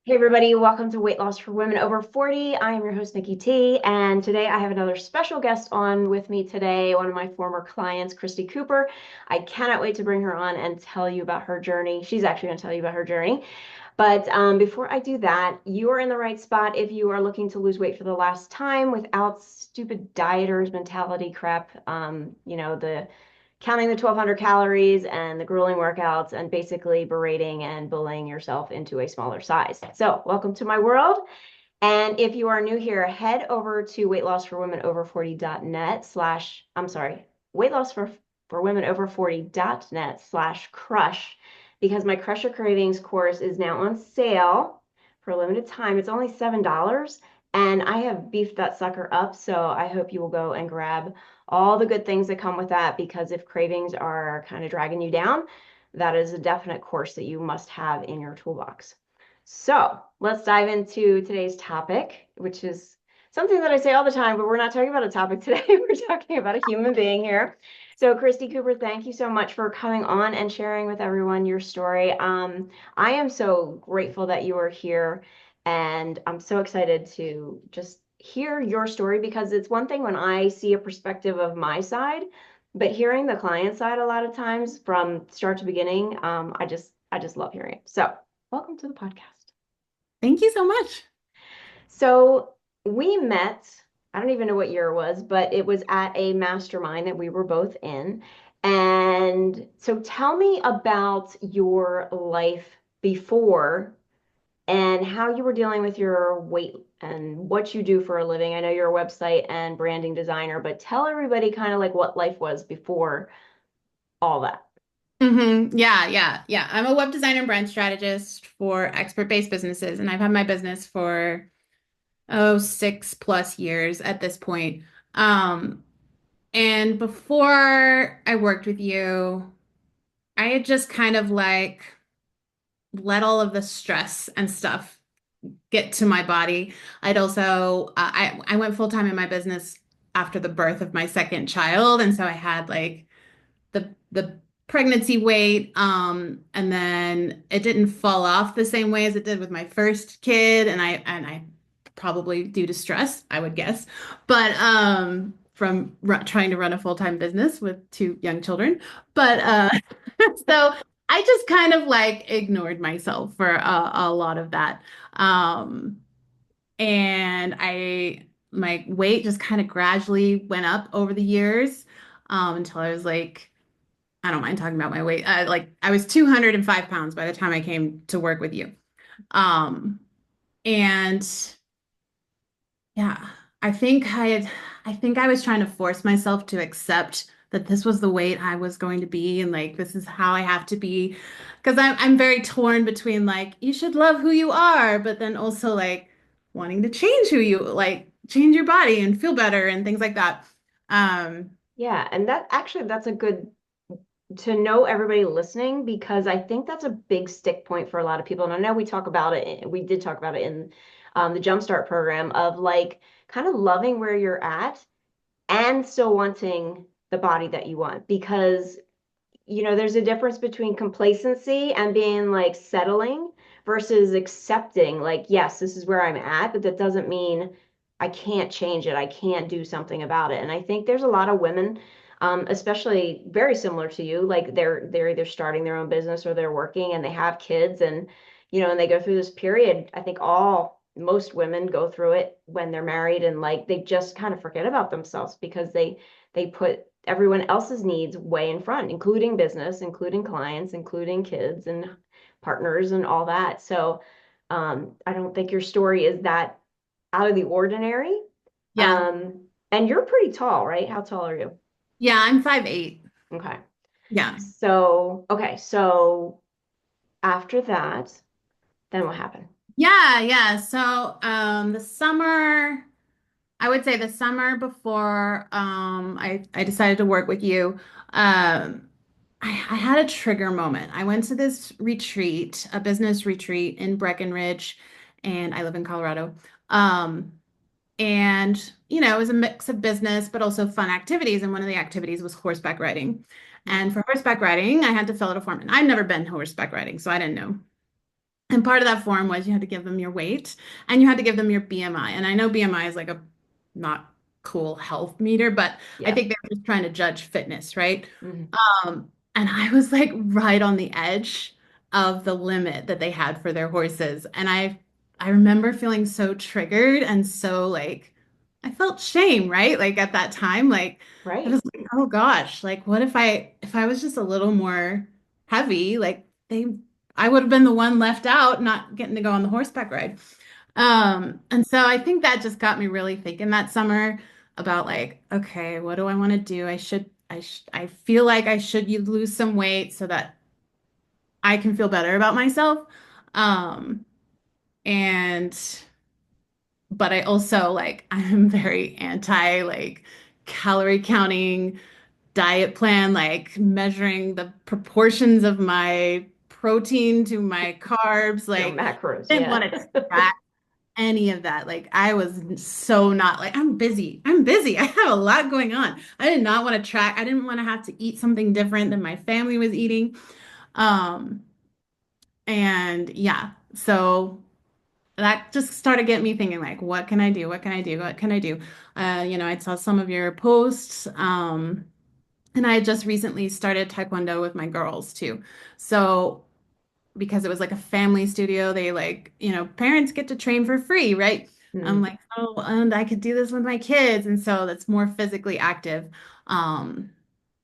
Hey everybody, welcome to Weight Loss for Women Over 40. I am your host, Nikki T, and today I have another special guest on with me today, one of my former clients, Christi Cooper. I cannot wait to bring her on and tell you about her journey. She's actually going to tell you about her journey. But before I do that, you are in the right spot if you are looking to lose weight for the last time without stupid dieters mentality crap. The counting the 1,200 calories and the grueling workouts and basically berating and bullying yourself into a smaller size. So, welcome to my world. And if you are new here, head over to weightlossforwomenover40.net slash, I'm sorry, weight loss for women over 40.net slash crush, because my Crush Your Cravings course is now on sale for a limited time. It's only $7. And I have beefed that sucker up. So I hope you will go and grab all the good things that come with that, because if cravings are kind of dragging you down, that is a definite course that you must have in your toolbox. So let's dive into today's topic, which is something that I say all the time, but we're not talking about a topic today. We're talking about a human being here. So, Christi Cooper, thank you so much for coming on and sharing with everyone your story. I am so grateful that you are here, and I'm so excited to just hear your story, because it's one thing when I see a perspective of my side, but hearing the client side a lot of times from start to beginning, I just love hearing it. So, welcome to the podcast. Thank you so much. So we met, I don't even know what year it was, but it was at a mastermind that we were both in. And so tell me about your life before and how you were dealing with your weight and what you do for a living. I know you're a website and branding designer, but tell everybody kind of like what life was before all that. Yeah. I'm a web designer and brand strategist for expert-based businesses, and I've had my business for 6+ years at this point. Um, and before I worked with you, I had just kind of like let all of the stress and stuff get to my body. I'd also I went full time in my business after the birth of my second child, and so I had like the pregnancy weight, and then it didn't fall off the same way as it did with my first kid, and I probably due to stress, I would guess, but from trying to run a full-time business with two young children. But so I just kind of like ignored myself for a lot of that. Um, and my weight just kind of gradually went up over the years, until I was like, I don't mind talking about my weight. Like I was 205 pounds by the time I came to work with you. Um, and yeah, I think I was trying to force myself to accept that this was the weight I was going to be, and like this is how I have to be. Because I'm very torn between like you should love who you are, but then also like wanting to change who you like, change your body and feel better and things like that. Um, Yeah, and that's a good to know everybody listening, because I think that's a big stick point for a lot of people. And I know we talk about it, we did talk about it in the Jumpstart program of like kind of loving where you're at and still wanting the body that you want, because there's a difference between complacency and being like settling versus accepting, like, yes, this is where I'm at, but that doesn't mean I can't change it. I can't do something about it. And I think there's a lot of women, especially very similar to you, like they're either starting their own business or they're working and they have kids, and and they go through this period. I think all most women go through it when they're married, and like they just kind of forget about themselves because they put everyone else's needs way in front, including business, including clients, including kids and partners and all that. So I don't think your story is that out of the ordinary. yeah, Um, and you're pretty tall, right? How tall are you? yeah, I'm 5'8". Okay. Yeah. So after that, then what happened? Yeah. So, the summer, I would say the summer before, I decided to work with you, um, I had a trigger moment. I went to this retreat, a business retreat in Breckenridge, and I live in Colorado. Um, and it was a mix of business, but also fun activities. And one of the activities was horseback riding. And for horseback riding, I had to fill out a form. And I'd never been horseback riding, so I didn't know. And part of that form was you had to give them your weight and you had to give them your BMI. And I know BMI is like a not cool health meter, but I Yeah. think they were just trying to judge fitness, right? Hmm. And I was like right on the edge of the limit that they had for their horses. And I remember feeling so triggered and so like I felt shame, right? Like at that time, like I Right. was like, oh gosh, like what if I was just a little more heavy, like they I would have been the one left out, not getting to go on the horseback ride. And so I think that just got me really thinking that summer about like, okay, what do I want to do? I feel like I should lose some weight so that I can feel better about myself. Um, and but I also like I'm very anti like calorie counting diet plan, like measuring the proportions of my protein to my carbs. Your Like macros. I didn't Yeah. want to track any of that. Like I was so not like I'm busy. I'm busy. I have a lot going on. I did not want to track. I didn't want to have to eat something different than my family was eating. Um, and yeah, so that just started getting me thinking like, what can I do? What can I do? What can I do? I saw some of your posts. And I had just recently started Taekwondo with my girls too. So because it was like a family studio. They like, parents get to train for free, right? I'm Mm. like, oh, and I could do this with my kids. And so that's more physically active. Um,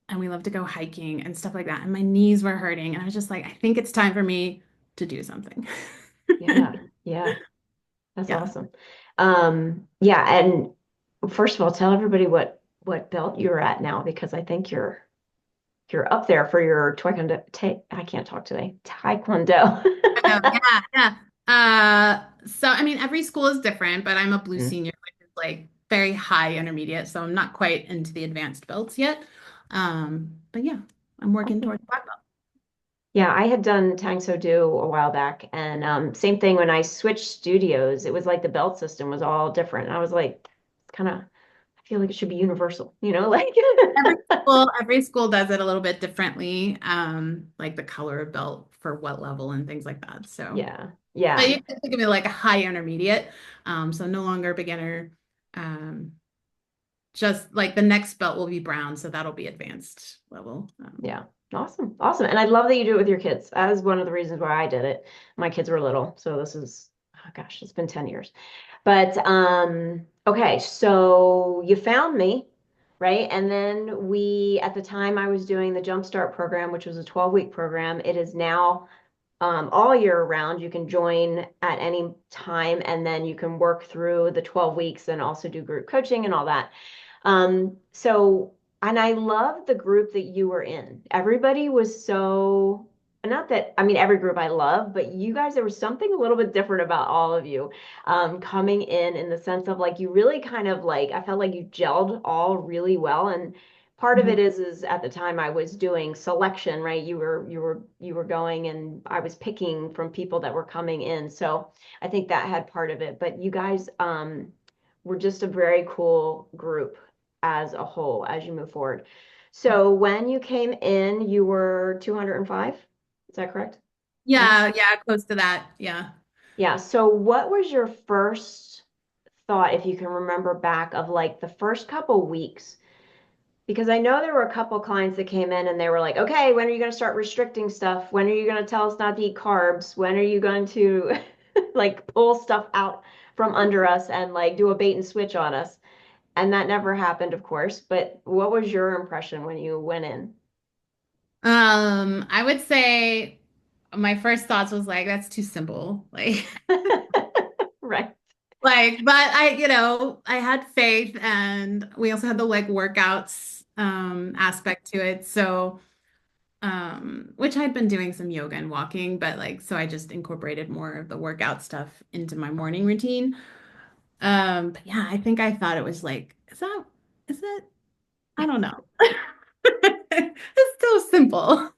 and we love to go hiking and stuff like that. And my knees were hurting. And I was just like, I think it's time for me to do something. Yeah. Yeah. That's Yeah. awesome. Yeah, and first of all, tell everybody what belt you're at now because I think you're up there for your I can't talk today. Taekwondo. Oh, yeah, yeah. So I mean, every school is different, but I'm a blue Mm. senior, which is like very high intermediate, so I'm not quite into the advanced belts yet. But yeah, I'm working Okay. towards black belt. Yeah, I had done Tang So Do a while back, and same thing when I switched studios. It was like the belt system was all different. And I was like, kind of, I feel like it should be universal, like. Every school does it a little bit differently, like the color of belt for what level and things like that. So, Yeah, but yeah, you can think of it like a high intermediate, so no longer beginner. Um, just like the next belt will be brown, so that'll be advanced level. yeah. Awesome, awesome. And I love that you do it with your kids. That is one of the reasons why I did it. My kids were little, so this is, oh gosh, it's been 10 years. But okay, so you found me, right? And then at the time I was doing the Jumpstart program, which was a 12-week program. It is now all year round. You can join at any time, and then you can work through the 12 weeks and also do group coaching and all that. So, and I love the group that you were in. Everybody was so, not that, I mean, every group I love, but you guys, there was something a little bit different about all of you coming in the sense of like, you really kind of like, I felt like you gelled all really well. And part of Mhm. it is at the time I was doing selection, right? You were going and I was picking from people that were coming in. So I think that had part of it. But you guys were just a very cool group as a whole as you move forward. So when you came in, you were 205. Is that correct? Yeah. Yeah, yeah, close to that. Yeah. Yeah. So what was your first thought, if you can remember back, of like the first couple weeks? Because I know there were a couple clients that came in and they were like, okay, when are you going to start restricting stuff? When are you going to tell us not to eat carbs? When are you going to like pull stuff out from under us and like do a bait and switch on us? And that never happened, of course. But what was your impression when you went in? I would say my first thoughts was like, that's too simple. Like, Right. but I had faith and we also had the like workouts aspect to it. So, which I'd been doing some yoga and walking, but like, so I just incorporated more of the workout stuff into my morning routine. But yeah, I think I thought it was like, is it, I don't know. It's so simple.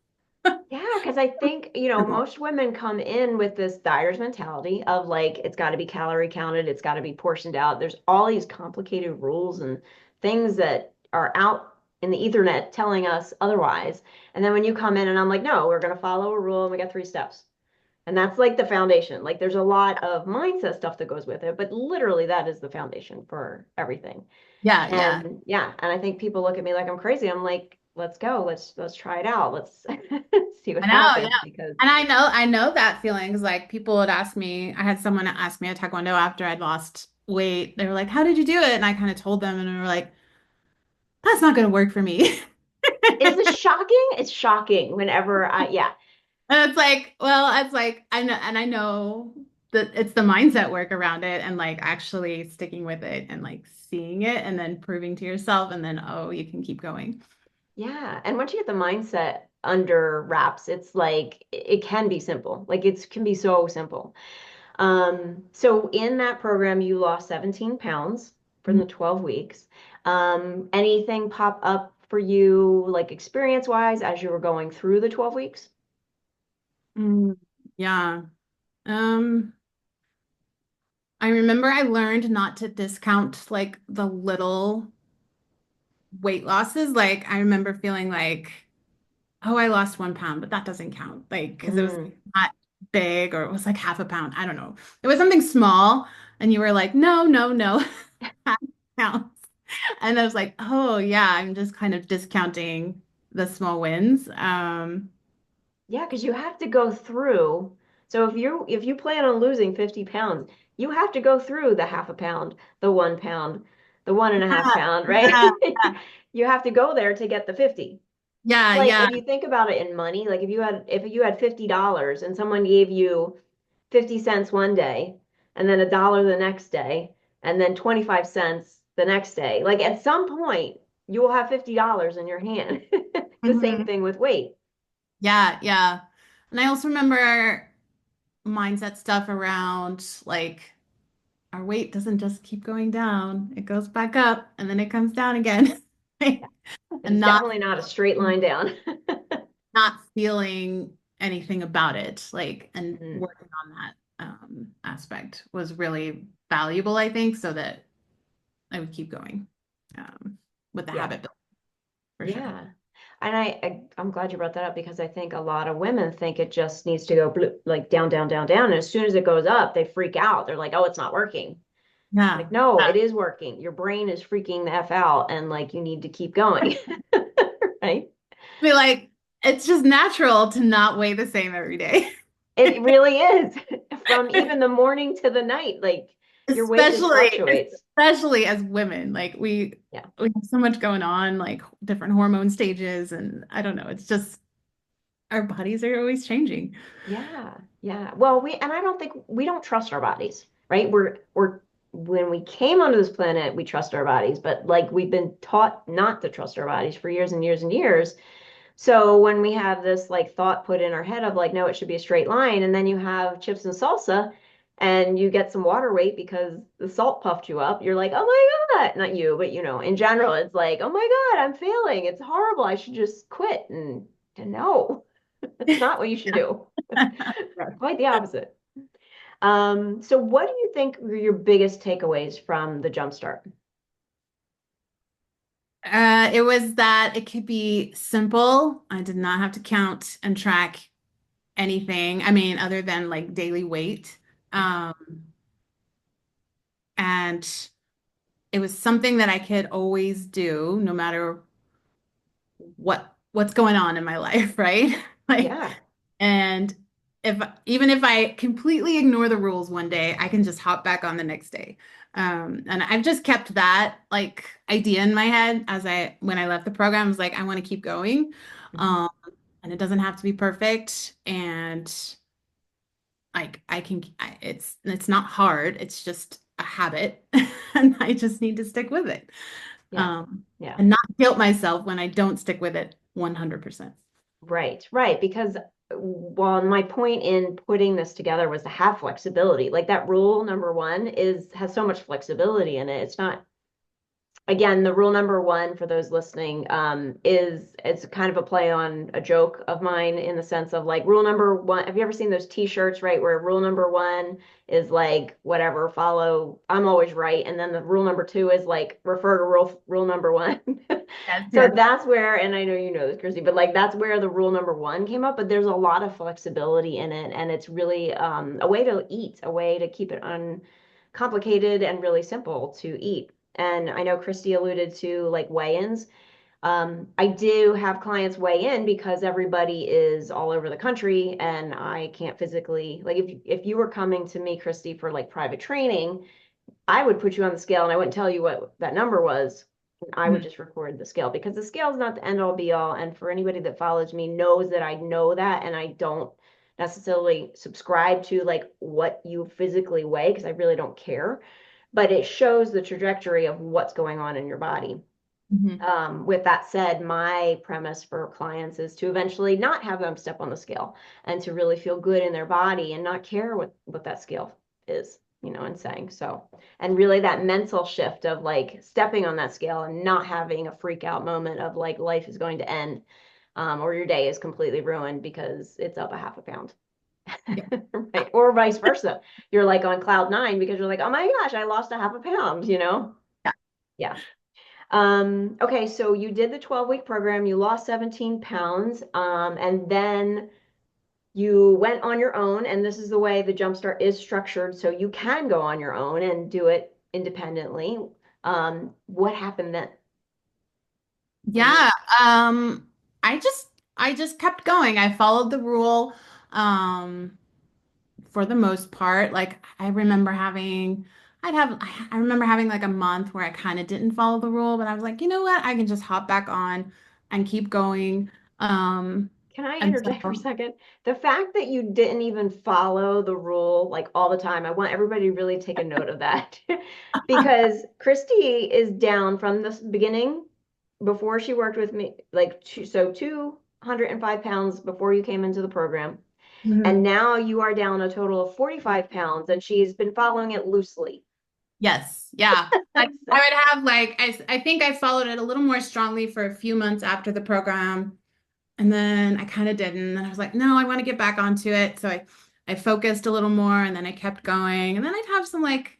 Yeah, because I think, Simple. most women come in with this dyer's mentality of like, it's got to be calorie counted, it's got to be portioned out. There's all these complicated rules and things that are out in the ethernet telling us otherwise. And then when you come in and I'm like, no, we're going to follow a rule and we got 3 steps. And that's like the foundation. Like there's a lot of mindset stuff that goes with it, but literally that is the foundation for everything. Yeah, yeah. And yeah, and I think people look at me like I'm crazy. I'm like, let's go. Let's try it out. Let's see what I know, happens yeah. because And I know that feeling because like people would ask me, I had someone ask me at Taekwondo after I'd lost weight. They were like, "How did you do it?" And I kind of told them and they were like, "That's not going to work for me." is this shocking? It's shocking whenever yeah. And it's like I know and I know that it's the mindset work around it and like actually sticking with it and like seeing it and then proving to yourself and then oh, you can keep going. Yeah. And once you get the mindset under wraps, it's like it can be simple. Like it can be so simple. So in that program, you lost 17 pounds for the 12 weeks. Anything pop up for you, like experience wise, as you were going through the 12 weeks? Mm, yeah. Um, I remember I learned not to discount like the little weight losses. Like I remember feeling like, oh, I lost 1 pound, but that doesn't count. Like, because it was Mm. not big or it was like half a pound. I don't know. It was something small. And you were like, no, no, no, half counts. And I was like, oh yeah, I'm just kind of discounting the small wins. Yeah, because you have to go through. So if you plan on losing 50 pounds, you have to go through the half a pound, the 1 pound, the one and a half Yeah, pound, right? yeah, You have to go there to get the 50. yeah, Like yeah. if you think about it in money, like if you had $50 and someone gave you 50 cents one day and then a dollar the next day and then 25 cents the next day, like at some point you will have $50 in your hand. The same Mhm. thing with weight. Yeah, yeah. And I also remember mindset stuff around like our weight doesn't just keep going down, it goes back up and then it comes down again. It And is definitely not a straight line down. not feeling anything about it, like, and Mhm. working on that aspect was really valuable, I think, so that I would keep going with the Yeah. habit building for sure. Yeah. And I'm glad you brought that up because I think a lot of women think it just needs to go blue, like down, down, down, down. And as soon as it goes up, they freak out. They're like, oh, it's not working. Yeah. Like, no, it is working. Your brain is freaking the F out and like you need to keep going. Right? Be like, it's just natural to not weigh the same every day. It really is. From even the morning to the night, like your weight just Especially, fluctuates. especially as women, like Yeah. we have so much going on, like different hormone stages, and I don't know, it's just our bodies are always changing. Yeah, yeah. Well, and I don't think we don't trust our bodies, right? We're when we came onto this planet, we trust our bodies, but like we've been taught not to trust our bodies for years and years and years. So when we have this like thought put in our head of like, no, it should be a straight line, and then you have chips and salsa and you get some water weight because the salt puffed you up, you're like, oh my God, not you, but in general, it's like, oh my God, I'm failing. It's horrible. I should just quit. And no, that's not what you should do. Quite the opposite. So what do you think were your biggest takeaways from the Jumpstart? It was that it could be simple. I did not have to count and track anything. I mean, other than like daily weight. Um, and it was something that I could always do no matter what's going on in my life, right? Like, Yeah. and if even if I completely ignore the rules one day, I can just hop back on the next day. And I've just kept that like idea in my head as when I left the program, I was like, I want to keep going. Mhm. Um, and it doesn't have to be perfect. And like it's not hard. It's just a habit, and I just need to stick with it. Yeah. Um, Yeah. and not guilt myself when I don't stick with it 100%. Right. Right. Because well, my point in putting this together was to have flexibility. Like that rule number one is has so much flexibility in it. again, the rule number one for those listening is it's kind of a play on a joke of mine in the sense of like rule number one. Have you ever seen those t-shirts, right? Where rule number one is like whatever, follow, I'm always right. And then the rule number two is like refer to rule number one. Yes, So yes. that's where, and I know you know this, Christy, but like that's where the rule number one came up. But there's a lot of flexibility in it, and it's really a way to eat, a way to keep it uncomplicated and really simple to eat. And I know Christy alluded to like weigh-ins. I do have clients weigh in because everybody is all over the country and I can't physically, like if you were coming to me, Christy, for like private training, I would put you on the scale and I wouldn't tell you what that number was. I would Mhm. just record the scale because the scale is not the end all be all. And for anybody that follows me knows that I know that and I don't necessarily subscribe to like what you physically weigh because I really don't care. But it shows the trajectory of what's going on in your body. Mhm. With that said, my premise for clients is to eventually not have them step on the scale and to really feel good in their body and not care what that scale is, and saying so. And really that mental shift of like stepping on that scale and not having a freak out moment of like life is going to end, or your day is completely ruined because it's up a half a pound. Yeah. Right? Or vice versa. You're like on cloud nine because you're like, oh my gosh, I lost a half a pound. Yeah. Yeah. Okay, so you did the 12-week program, you lost 17 pounds, and then you went on your own, and this is the way the Jumpstart is structured, so you can go on your own and do it independently. What happened then when you Yeah. Um, I just kept going. I followed the rule, um, for the most part. Like I remember having like a month where I kind of didn't follow the rule, but I was like, you know what? I can just hop back on and keep going. Um, Can I and interject for a so second? The fact that you didn't even follow the rule like all the time, I want everybody to really take a note of that. Because Christy is down from the beginning before she worked with me, like 205 pounds before you came into the program. And Mhm. now you are down a total of 45 pounds and she's been following it loosely. Yes, yeah. I would have like I think I followed it a little more strongly for a few months after the program. And then I kind of didn't. And I was like, no, I want to get back onto it. So I focused a little more and then I kept going. And then I'd have some like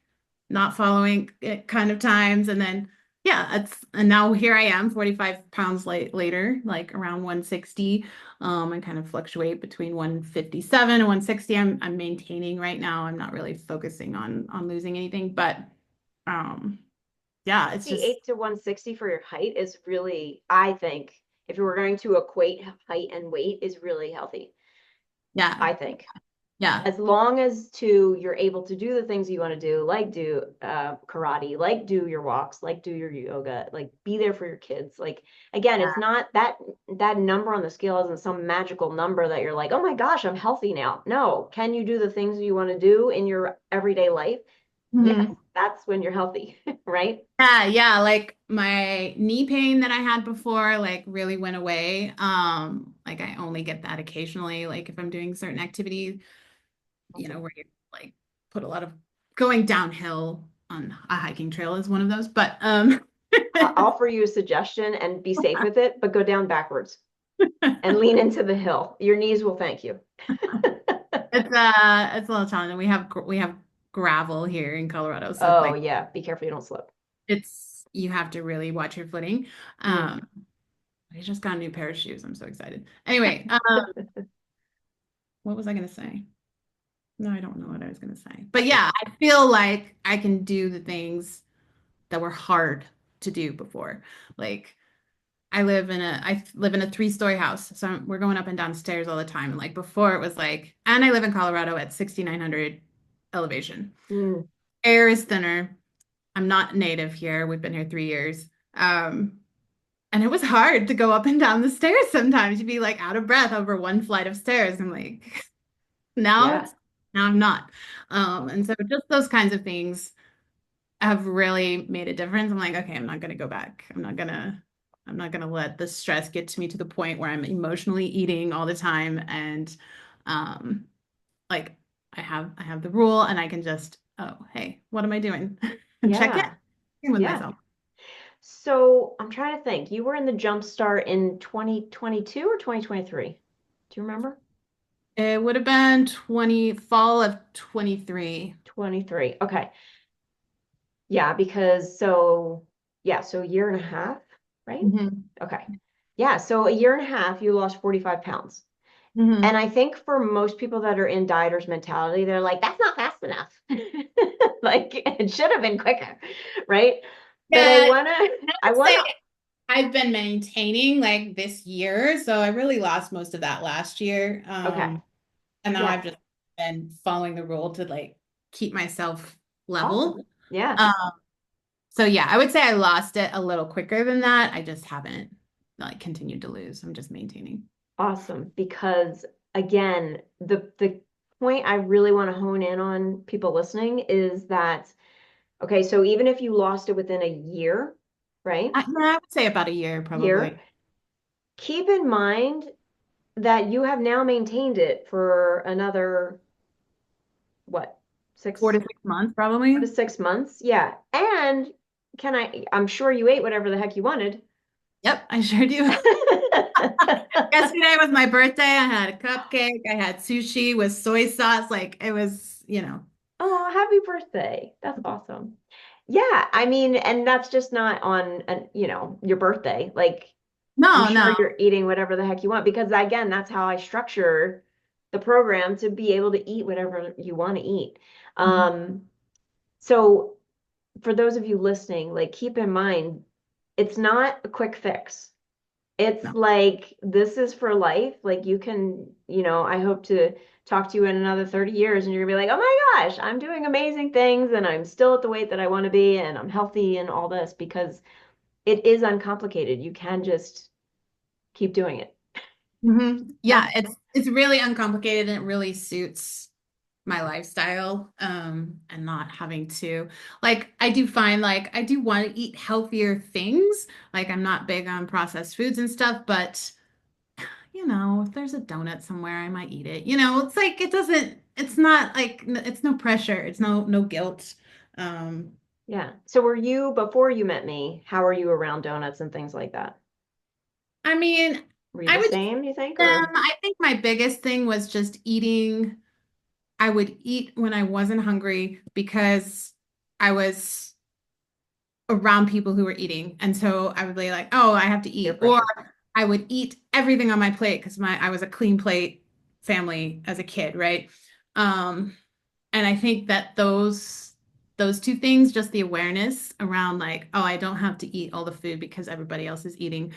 not following it kind of times. And then, yeah, and now here I am, 45 pounds later, like around 160. I kind of fluctuate between 157 and 160. I'm maintaining right now. I'm not really focusing on losing anything, but um, yeah, it's just, 158 to 160 for your height is really, I think, if you were going to equate height and weight, is really healthy, yeah, I think. yeah. As long as you're able to do the things you want to do, like do karate, like do your walks, like do your yoga, like be there for your kids. Like again, it's not that number on the scale isn't some magical number that you're like, oh my gosh, I'm healthy now. No, can you do the things you want to do in your everyday life? Yes, Mhm. that's when you're healthy, right? Yeah, yeah, like my knee pain that I had before like really went away. Like I only get that occasionally, like if I'm doing certain activities, where you like put a lot of going downhill on a hiking trail is one of those. But I'll offer you a suggestion and be safe with it, but go down backwards and lean into the hill. Your knees will thank you. it's a little challenging. We have gravel here in Colorado, so it's Oh like yeah, be careful you don't slip. it's you have to really watch your footing. Mm. Um, I just got a new pair of shoes. I'm so excited. Anyway, what was I gonna say? No, I don't know what I was going to say. But yeah, I feel like I can do the things that were hard to do before. Like I live in a three-story house. So we're going up and down stairs all the time. And like before it was like, and I live in Colorado at 6,900 elevation. Mm. Air is thinner. I'm not native here. We've been here 3 years. And it was hard to go up and down the stairs sometimes. You'd be like out of breath over one flight of stairs. I'm like, now Yeah. it's now I'm not. And so just those kinds of things have really made a difference. I'm like, okay, I'm not gonna go back. I'm not gonna let the stress get to me to the point where I'm emotionally eating all the time. And um, like I have the rule and I can just, oh, hey, what am I doing? And check Yeah. in with Yeah. myself. So I'm trying to think. You were in the Jump Start in 2022 or 2023? Do you remember? It would have been fall of 23. 23. Okay. Yeah, because so yeah, so a year and a half, right? Hmm. Okay. Yeah, so a year and a half, you lost 45 pounds. And Hmm. I think for most people that are in dieter's mentality, they're like, that's not fast enough. Like it should have been quicker, right? But Yeah, I I would wanna, say I've been maintaining like this year, so I really lost most of that last year. okay. And now Yeah. I've just been following the rule to like keep myself Awesome. level. Yeah. Um, so yeah, I would say I lost it a little quicker than that. I just haven't like continued to lose. I'm just maintaining. Awesome. Because again, the point I really want to hone in on people listening is that, okay, so even if you lost it within a year, right? Yeah, I would say about a year Year, probably. keep in mind that you have now maintained it for another, what, Four six, to 6 months four to probably. 6 months? Yeah. And I'm sure you ate whatever the heck you wanted. Yep, I sure do. Yesterday was my birthday. I had a cupcake. I had sushi with soy sauce. Like it was, Oh, happy birthday. That's awesome. Yeah, I mean, and that's just not on your birthday. Like I'm no, sure no. you're eating whatever the heck you want because again, that's how I structure the program to be able to eat whatever you want to eat. Mhm. Um, so for those of you listening, like keep in mind, it's not a quick fix. It's No. like this is for life. Like you can, I hope to talk to you in another 30 years and you're gonna be like, oh my gosh, I'm doing amazing things and I'm still at the weight that I want to be and I'm healthy and all this because it is uncomplicated. You can just keep doing it. Yeah, Yeah. it's really uncomplicated and it really suits my lifestyle and not having to like I do find like I do want to eat healthier things. Like I'm not big on processed foods and stuff, but if there's a donut somewhere, I might eat it. It's like it's not like it's no pressure. It's no guilt. Um Yeah. So were you before you met me, how are you around donuts and things like that? I mean, Were you I the would same, you think, or I think my biggest thing was just eating. I would eat when I wasn't hungry because I was around people who were eating. And so I would be like, oh, I have to peer eat. Or pressure? I would eat everything on my plate because I was a clean plate family as a kid, right? Um, and I think that those two things, just the awareness around like, oh, I don't have to eat all the food because everybody else is eating,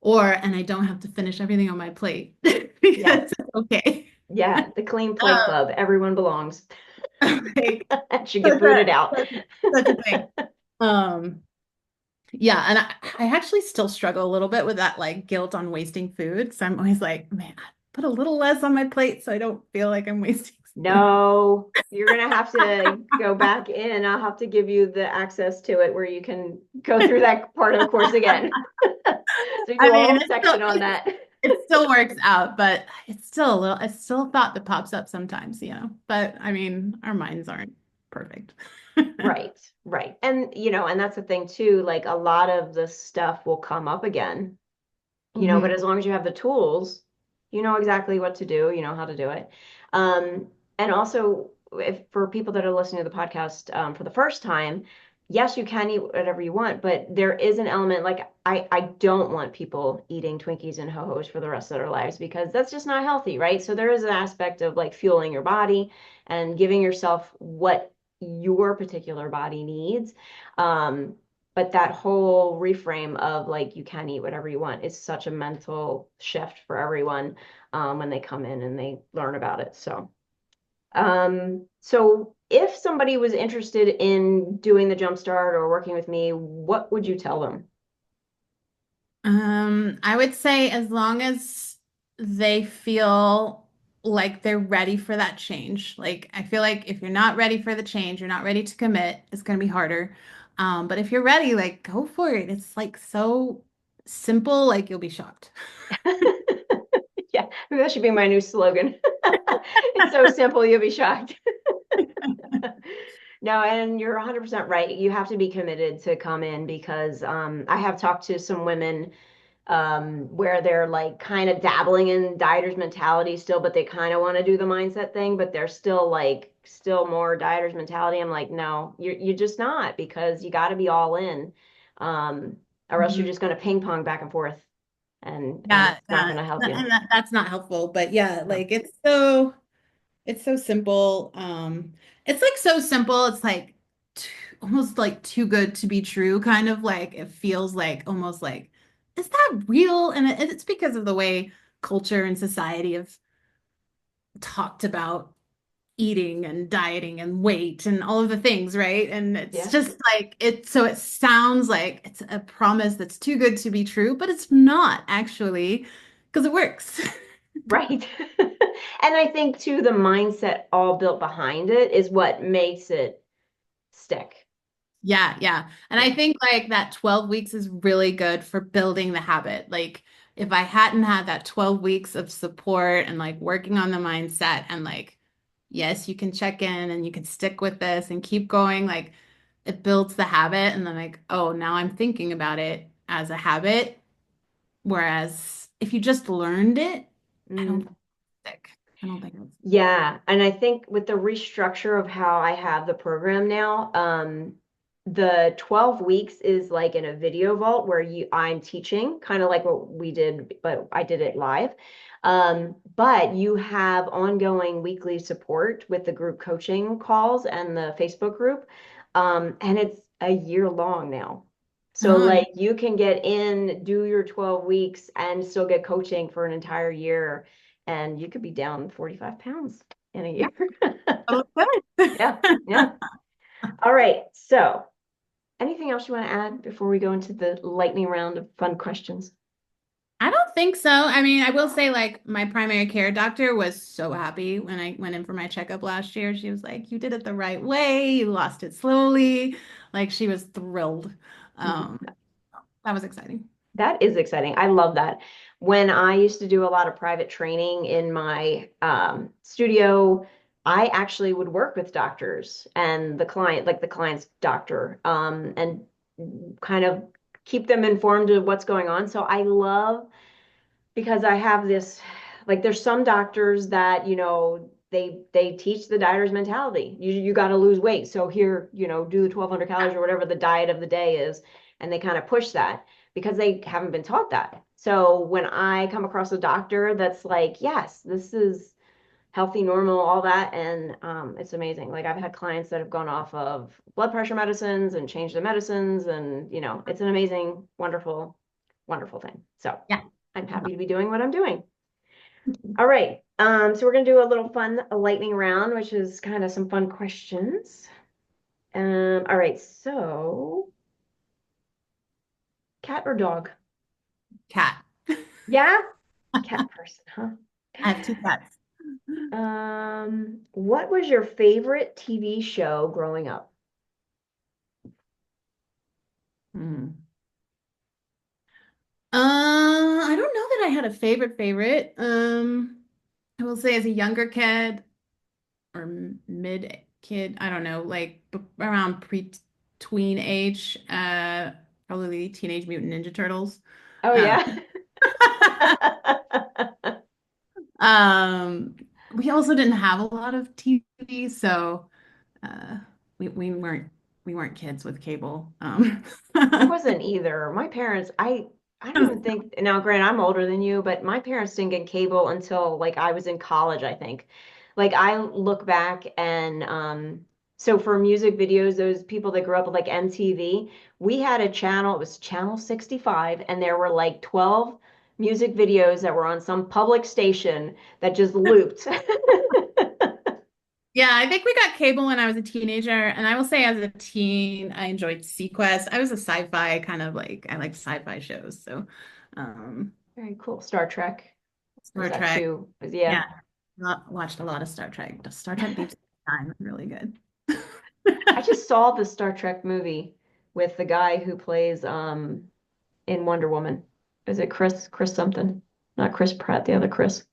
and I don't have to finish everything on my plate Yeah. because it's okay. Yeah, the clean plate Um, club. Everyone belongs. like Should get such booted out. such a thing. Um, Yeah, and I actually still struggle a little bit with that like guilt on wasting food. So I'm always like, man, put a little less on my plate so I don't feel like I'm wasting food. No, you're gonna have to go back in. I'll have to give you the access to it where you can go through that part of the course again. So you I do a mean, whole section on that. it still works out, but it's still a thought that pops up sometimes. But I mean, our minds aren't perfect. Right, right. And that's the thing too, like a lot of the stuff will come up again, but Hmm. as long as you have the tools, you know exactly what to do, you know how to do it. And also, if for people that are listening to the podcast for the first time, yes, you can eat whatever you want, but there is an element like I don't want people eating Twinkies and Ho-Hos for the rest of their lives because that's just not healthy, right? So there is an aspect of like fueling your body and giving yourself what your particular body needs. Um, but that whole reframe of like you can eat whatever you want is such a mental shift for everyone when they come in and they learn about it. So if somebody was interested in doing the Jumpstart or working with me, what would you tell them? I would say as long as they feel like they're ready for that change. Like I feel like if you're not ready for the change, you're not ready to commit, it's going to be harder. But if you're ready, like go for it. It's like so simple, like you'll be shocked. Yeah, maybe that should be my new slogan. It's so simple, you'll be shocked. No, and you're 100% right. You have to be committed to come in because I have talked to some women where they're like kind of dabbling in dieters mentality still, but they kind of want to do the mindset thing, but they're still like still more dieters mentality. I'm like, no, you're just not because you got to be all in, um, or else you're Mhm. just going to ping pong back and forth, and Yeah, it's not going to help you. and that's not helpful. But yeah, No. like it's so simple. It's like so simple. It's like t almost like too good to be true, kind of like it feels like almost like, is that real? And it's because of the way culture and society have talked about eating and dieting and weight and all of the things, right? And it's Yeah. just like so it sounds like it's a promise that's too good to be true, but it's not actually because it works. Right. And I think too, the mindset all built behind it is what makes it stick. Yeah, yeah. And I Yeah. think like that 12 weeks is really good for building the habit. Like if I hadn't had that 12 weeks of support and like working on the mindset and like, yes, you can check in and you can stick with this and keep going, like it builds the habit. And then like, oh, now I'm thinking about it as a habit. Whereas if you just learned it, I don't Mm. think it's stick. I don't think it's Yeah, and I think with the restructure of how I have the program now, the 12 weeks is like in a video vault where I'm teaching, kind of like what we did, but I did it live. But you have ongoing weekly support with the group coaching calls and the Facebook group. And it's a year long now. So oh, like you can get in, do your 12 weeks and still get coaching for an entire year and you could be down 45 pounds in a year. oh, good. Yeah, yeah. All right. So, anything else you want to add before we go into the lightning round of fun questions? I don't think so. I mean, I will say like my primary care doctor was so happy when I went in for my checkup last year. She was like, "You did it the right way. You lost it slowly." Like she was thrilled. Mhm. Um, that was exciting. That is exciting. I love that. When I used to do a lot of private training in my studio, I actually would work with doctors and the client, like the client's doctor, and kind of keep them informed of what's going on. So I love because I have this like there's some doctors that they teach the dieter's mentality. You got to lose weight. So here, do the 1200 calories or whatever the diet of the day is, and they kind of push that because they haven't been taught that. So when I come across a doctor that's like, yes, this is healthy, normal, all that, and it's amazing. Like I've had clients that have gone off of blood pressure medicines and changed the medicines, and it's an amazing, wonderful, wonderful thing. So Yeah. I'm happy to be doing what I'm doing. All right. So we're gonna do a little fun lightning round, which is kind of some fun questions. All right. So, cat or dog? Cat. Yeah, cat person, huh? I have two cats. What was your favorite TV show growing up? Hmm. I don't know that I had a favorite. I will say as a younger kid or mid kid, I don't know, like around pre-tween age, probably Teenage Mutant Ninja Turtles. Oh Um, yeah. um, we also didn't have a lot of TV, so uh, we weren't kids with cable. I wasn't either. My parents, I didn't think, now granted, I'm older than you, but my parents didn't get cable until like I was in college, I think. Like I look back and so for music videos, those people that grew up with like MTV, we had a channel, it was channel 65, and there were like 12 music videos that were on some public station that just looped. Yeah, I think we got cable when I was a teenager, and I will say as a teen, I enjoyed Sequest. I was a sci-fi kind of like I liked sci-fi shows, so um Very cool. Star Trek. Was Star that Trek. too? Yeah. Yeah, watched a lot of Star Trek. Star Trek Deep Space Nine, really good. I just saw the Star Trek movie with the guy who plays in Wonder Woman. Is it Chris something? Not Chris Pratt, the other Chris.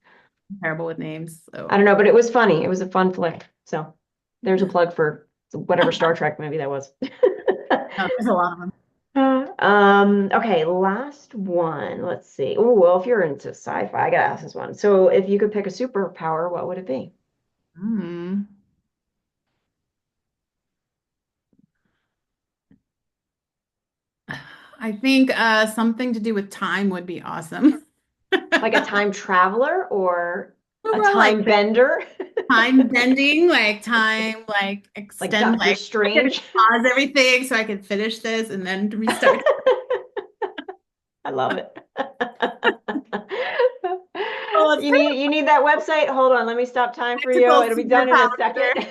Terrible with names, I so don't know, but it was funny. It was a fun flick. So there's a plug for. whatever Star Trek movie that was. Oh, there's a lot of them. Okay, last one. Let's see. Oh, well, if you're into sci-fi, I gotta ask this one. So if you could pick a superpower, what would it be? Hmm. I think something to do with time would be awesome. Like a time traveler or a Overall, time bender? time bending, like time, Like extend, Doctor I could Strange? pause everything so I could finish this and then restart. I love it. Oh, it's You need that website? Hold on, let me stop time for you. practical It'll be done in a second.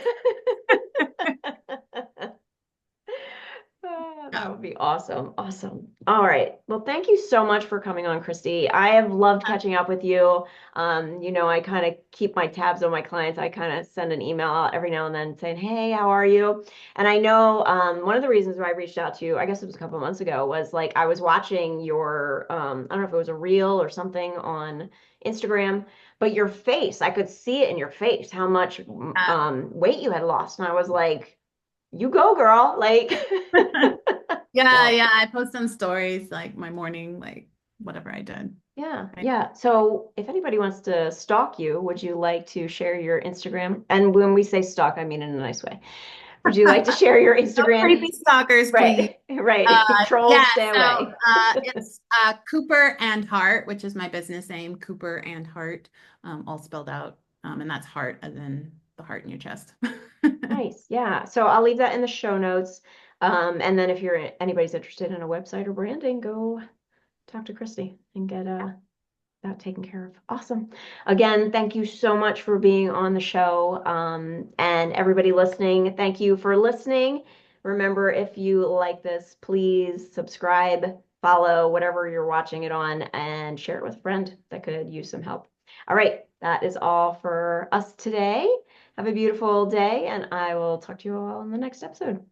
superpower. That would be awesome. Awesome. All right. Well, thank you so much for coming on, Christy. I have loved catching up with you. I kind of keep my tabs on my clients. I kind of send an email out every now and then saying, "Hey, how are you?" And I know one of the reasons why I reached out to you, I guess it was a couple of months ago, was like I was watching your I don't know if it was a reel or something on Instagram, but your face, I could see it in your face how much weight you had lost. And I was like, you go, girl. Like, Yeah, so yeah. I post on stories like my morning, like whatever I did. yeah, Right. yeah. So if anybody wants to stalk you, would you like to share your Instagram? And when we say stalk, I mean in a nice way. Would you like to share your No Instagram? creepy stalkers, please. Right, right. Yeah, Trolls, stay so away. it's Cooper and Hart, which is my business name, Cooper and Hart, all spelled out. And that's heart as in the heart in your chest. Nice. Yeah. So I'll leave that in the show notes. And then if anybody's interested in a website or branding, go talk to Christy and get that taken care of. Awesome. Again, thank you so much for being on the show. And everybody listening, thank you for listening. Remember, if you like this, please subscribe, follow whatever you're watching it on, and share it with a friend that could use some help. All right, that is all for us today. Have a beautiful day, and I will talk to you all in the next episode.